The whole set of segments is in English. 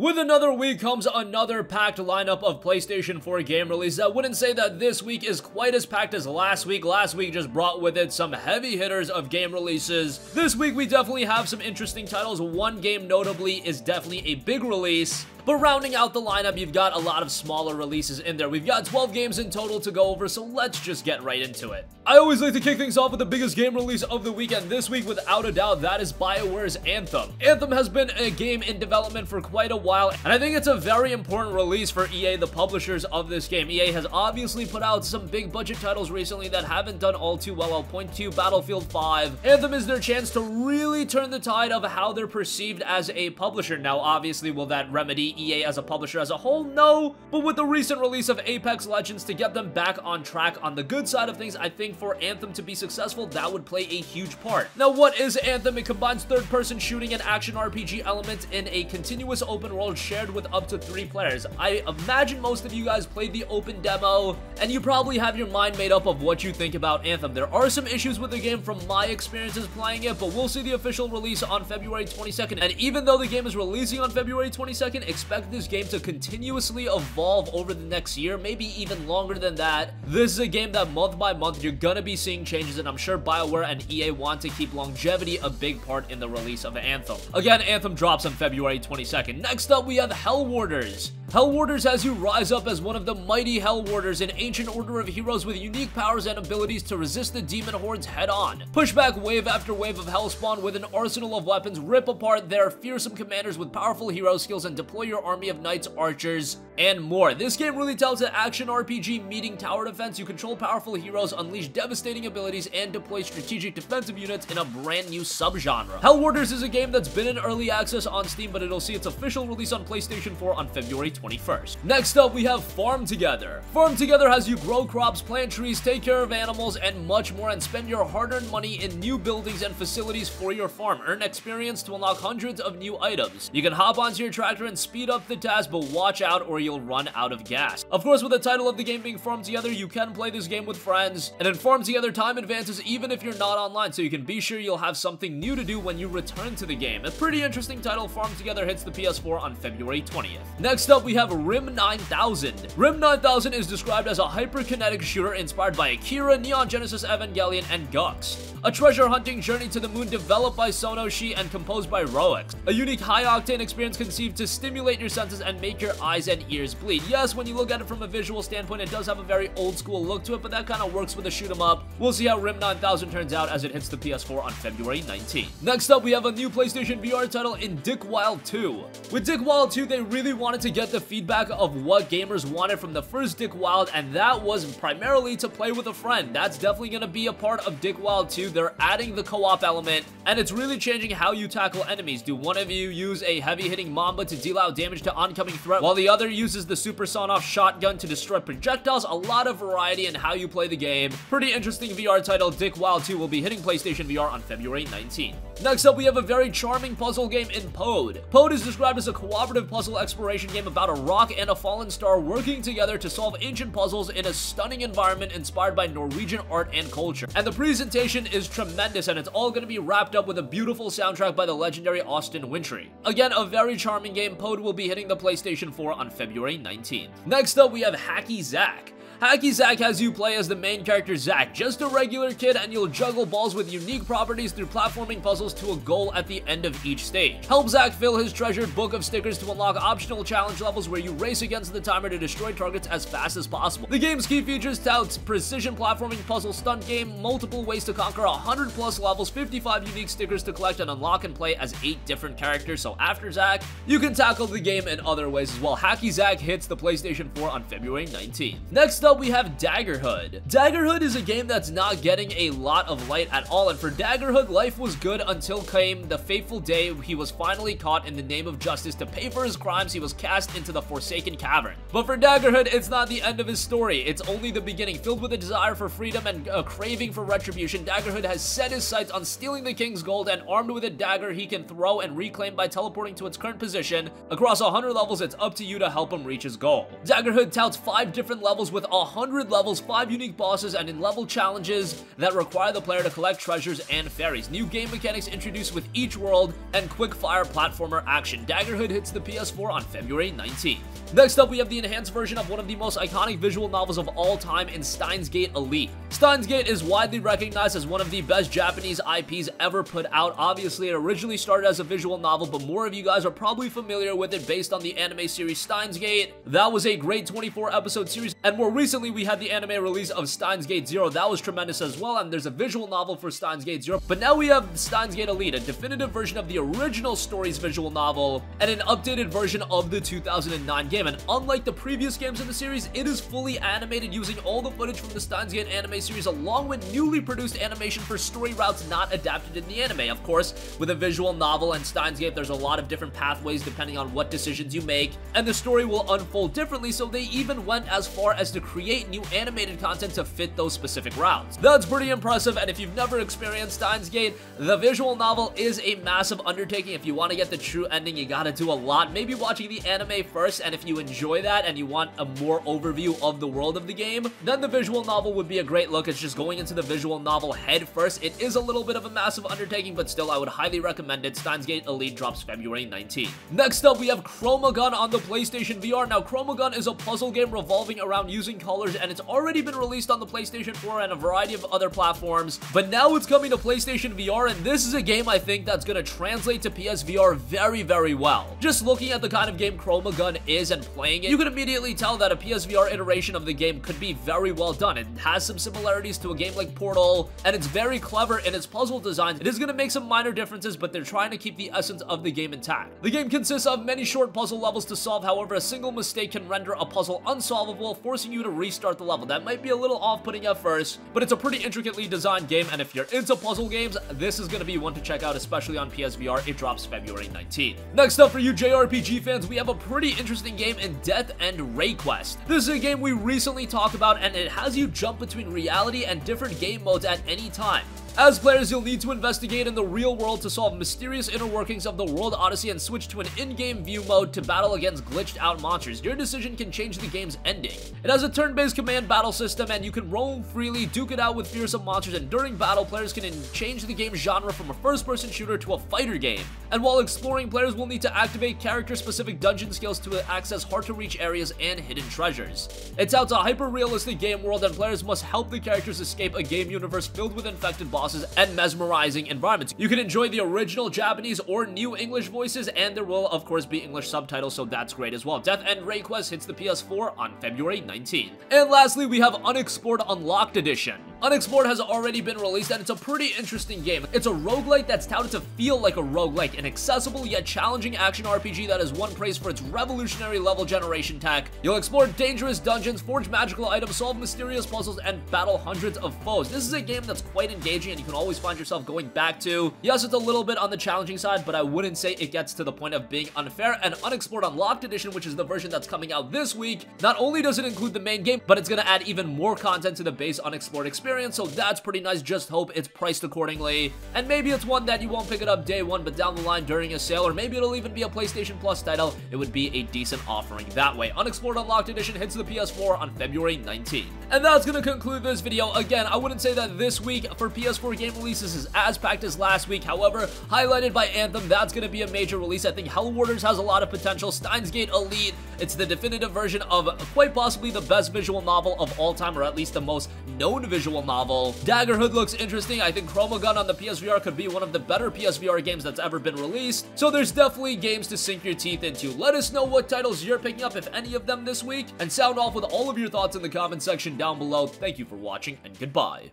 With another week comes another packed lineup of PlayStation 4 game releases. I wouldn't say that this week is quite as packed as last week. Last week just brought with it some heavy hitters of game releases. This week we definitely have some interesting titles. One game notably is definitely a big release. But rounding out the lineup, you've got a lot of smaller releases in there. We've got 12 games in total to go over, so let's just get right into it. I always like to kick things off with the biggest game release of the weekend. This week, without a doubt, that is BioWare's Anthem. Anthem has been a game in development for quite a while, and I think it's a very important release for EA, the publishers of this game. EA has obviously put out some big budget titles recently that haven't done all too well. I'll point to Battlefield 5. Anthem is their chance to really turn the tide of how they're perceived as a publisher. Now, obviously, will that remedy EA as a publisher as a whole? No, but with the recent release of Apex Legends to get them back on track on the good side of things, I think for Anthem to be successful, that would play a huge part. Now, what is Anthem? It combines third-person shooting and action RPG elements in a continuous open world shared with up to 3 players. I imagine most of you guys played the open demo, and you probably have your mind made up of what you think about Anthem. There are some issues with the game from my experiences playing it, but we'll see the official release on February 22nd, and even though the game is releasing on February 22nd, expect this game to continuously evolve over the next year, maybe even longer than that. This is a game that month by month you're gonna be seeing changes, and I'm sure BioWare and EA want to keep longevity a big part in the release of Anthem. Again, Anthem drops on February 22nd. Next up, we have Hell Warders. Hell Warders has you rise up as one of the mighty Hell Warders, an ancient order of heroes with unique powers and abilities to resist the demon hordes head-on. Push back wave after wave of Hellspawn with an arsenal of weapons, rip apart their fearsome commanders with powerful hero skills, and deploy your army of knights, archers, and more. This game really tells an action RPG meeting tower defense. You control powerful heroes, unleash devastating abilities, and deploy strategic defensive units in a brand new subgenre. Hell Warders is a game that's been in early access on Steam, but it'll see its official release on PlayStation 4 on February 21st. Next up, we have Farm Together. Farm Together has you grow crops, plant trees, take care of animals, and much more, and spend your hard-earned money in new buildings and facilities for your farm. Earn experience to unlock hundreds of new items. You can hop onto your tractor and speed up the task, but watch out or you'll run out of gas. Of course, with the title of the game being Farm Together, you can play this game with friends, and in Farm Together, time advances even if you're not online, so you can be sure you'll have something new to do when you return to the game. A pretty interesting title. Farm Together hits the PS4 on February 20th. Next up, we have Rim 9000. Rim 9000 is described as a hyperkinetic shooter inspired by Akira, Neon Genesis Evangelion, and Gux. A treasure-hunting journey to the moon developed by Sonoshi and composed by Roex. A unique high-octane experience conceived to stimulate your senses and make your eyes and ears bleed. Yes, when you look at it from a visual standpoint, it does have a very old-school look to it, but that kind of works with a shoot-'em-up. We'll see how Rim 9000 turns out as it hits the PS4 on February 19th. Next up, we have a new PlayStation VR title in Vic While 2. With Vic While 2, they really wanted to get the feedback of what gamers wanted from the first Vic While, and that was primarily to play with a friend. That's definitely going to be a part of Vic While 2. They're adding the co-op element, and it's really changing how you tackle enemies. Do one of you use a heavy-hitting Mamba to deal out damage to oncoming threat, while the other uses the super sawn-off shotgun to destroy projectiles? A lot of variety in how you play the game. Pretty interesting VR title. Vic While 2 will be hitting PlayStation VR on February 19th. Next up, we have a very charming puzzle game in Pode. Pode is described as a cooperative puzzle exploration game about a rock and a fallen star working together to solve ancient puzzles in a stunning environment inspired by Norwegian art and culture. And the presentation is tremendous, and it's all going to be wrapped up with a beautiful soundtrack by the legendary Austin Wintry. Again, a very charming game. Pode will be hitting the PlayStation 4 on February 19th. Next up, we have HackyZack. HackyZack has you play as the main character Zack, just a regular kid, and you'll juggle balls with unique properties through platforming puzzles to a goal at the end of each stage. Help Zack fill his treasured book of stickers to unlock optional challenge levels where you race against the timer to destroy targets as fast as possible. The game's key features tout precision platforming puzzle stunt game, multiple ways to conquer 100 plus levels, 55 unique stickers to collect, and unlock and play as 8 different characters. So after Zack, you can tackle the game in other ways as well. HackyZack hits the PlayStation 4 on February 19th. Next up, we have Daggerhood. Daggerhood is a game that's not getting a lot of light at all, and for Daggerhood, life was good until came the fateful day he was finally caught in the name of justice. To pay for his crimes, he was cast into the Forsaken Cavern. But for Daggerhood, it's not the end of his story. It's only the beginning. Filled with a desire for freedom and a craving for retribution, Daggerhood has set his sights on stealing the king's gold, and armed with a dagger he can throw and reclaim by teleporting to its current position. Across 100 levels, it's up to you to help him reach his goal. Daggerhood touts 5 different levels with 100 levels, 5 unique bosses, and in-level challenges that require the player to collect treasures and fairies. New game mechanics introduced with each world, and quick-fire platformer action. Daggerhood hits the PS4 on February 19th. Next up, we have the enhanced version of one of the most iconic visual novels of all time in Steins Gate Elite. Steins Gate is widely recognized as one of the best Japanese IPs ever put out. Obviously, it originally started as a visual novel, but more of you guys are probably familiar with it based on the anime series Steins Gate. That was a great 24-episode series, and more recently, we had the anime release of Steins Gate Zero. That was tremendous as well, and there's a visual novel for Steins Gate Zero. But now we have Steins Gate Elite, a definitive version of the original story's visual novel, and an updated version of the 2009 game. And unlike the previous games in the series, it is fully animated using all the footage from the Steins Gate anime series along with newly produced animation for story routes not adapted in the anime. Of course, with a visual novel and Steins Gate, there's a lot of different pathways depending on what decisions you make, and the story will unfold differently, so they even went as far as to create new animated content to fit those specific routes. That's pretty impressive, and if you've never experienced Steins Gate, the visual novel is a massive undertaking. If you want to get the true ending, you gotta do a lot. Maybe watching the anime first, and if you enjoy that and you want a more overview of the world of the game, then the visual novel would be a great look. It's just going into the visual novel head first. It is a little bit of a massive undertaking, but still I would highly recommend it. Steins Gate Elite drops February 19th. Next up, we have Chroma Gunn on the PlayStation VR. Now, Chroma Gunn is a puzzle game revolving around using colors, and it's already been released on the PlayStation 4 and a variety of other platforms, but now it's coming to PlayStation VR, and this is a game I think that's going to translate to PSVR very, very well. Just looking at the kind of game Chroma Gunn is and playing it, you can immediately tell that a PSVR iteration of the game could be very well done. It has some similarities to a game like Portal, and it's very clever in its puzzle design. It is going to make some minor differences, but they're trying to keep the essence of the game intact. The game consists of many short puzzle levels to solve. However, a single mistake can render a puzzle unsolvable, forcing you to restart the level. That might be a little off-putting at first, but it's a pretty intricately designed game, and if you're into puzzle games, this is going to be one to check out, especially on PSVR. It drops February 19th. Next up, for you JRPG fans, we have a pretty interesting game in Death and Rayquest. This is a game we recently talked about, and it has you jump between reality and different game modes at any time. As players, you'll need to investigate in the real world to solve mysterious inner workings of the World Odyssey and switch to an in-game view mode to battle against glitched-out monsters. Your decision can change the game's ending. It has a turn-based command battle system, and you can roam freely, duke it out with fearsome monsters, and during battle, players can change the game's genre from a first-person shooter to a fighter game. And while exploring, players will need to activate character-specific dungeon skills to access hard-to-reach areas and hidden treasures. It's out to a hyper-realistic game world, and players must help the characters escape a game universe filled with infected bosses and mesmerizing environments. You can enjoy the original Japanese or new English voices, and there will of course be English subtitles, so that's great as well. Death and Rayquest hits the PS4 on February 19th. And lastly, we have Unexplored Unlocked Edition. Unexplored has already been released, and it's a pretty interesting game. It's a roguelike that's touted to feel like a roguelike, an accessible yet challenging action RPG that has won praise for its revolutionary level generation tech. You'll explore dangerous dungeons, forge magical items, solve mysterious puzzles, and battle hundreds of foes. This is a game that's quite engaging, and you can always find yourself going back to. Yes, it's a little bit on the challenging side, but I wouldn't say it gets to the point of being unfair. And Unexplored Unlocked Edition, which is the version that's coming out this week, not only does it include the main game, but it's going to add even more content to the base Unexplored experience, so that's pretty nice. Just hope it's priced accordingly. And maybe it's one that you won't pick it up day one, but down the line during a sale, or maybe it'll even be a PlayStation Plus title. It would be a decent offering that way. Unexplored Unlocked Edition hits the PS4 on February 19th. And that's going to conclude this video. Again, I wouldn't say that this week for PS4 game releases is as packed as last week. However, highlighted by Anthem, that's going to be a major release. I think Hell Warders has a lot of potential. Steins Gate Elite, it's the definitive version of quite possibly the best visual novel of all time, or at least the most known visual novel. Daggerhood looks interesting. I think Chroma Gunn on the PSVR could be one of the better PSVR games that's ever been released. So there's definitely games to sink your teeth into. Let us know what titles you're picking up, if any of them, this week, and sound off with all of your thoughts in the comment section down below. Thank you for watching, and goodbye.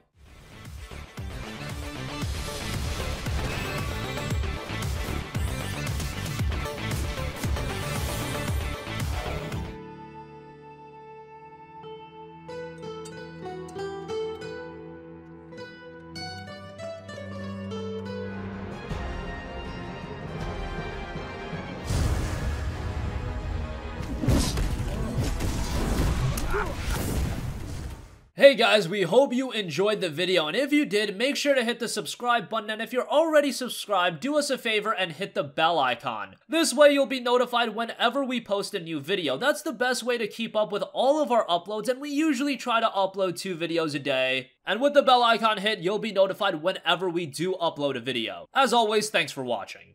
Hey Hey guys, we hope you enjoyed the video, and if you did, make sure to hit the subscribe button, and if you're already subscribed, do us a favor and hit the bell icon. This way you'll be notified whenever we post a new video. That's the best way to keep up with all of our uploads, and we usually try to upload 2 videos a day. And with the bell icon hit, you'll be notified whenever we do upload a video. As always, thanks for watching.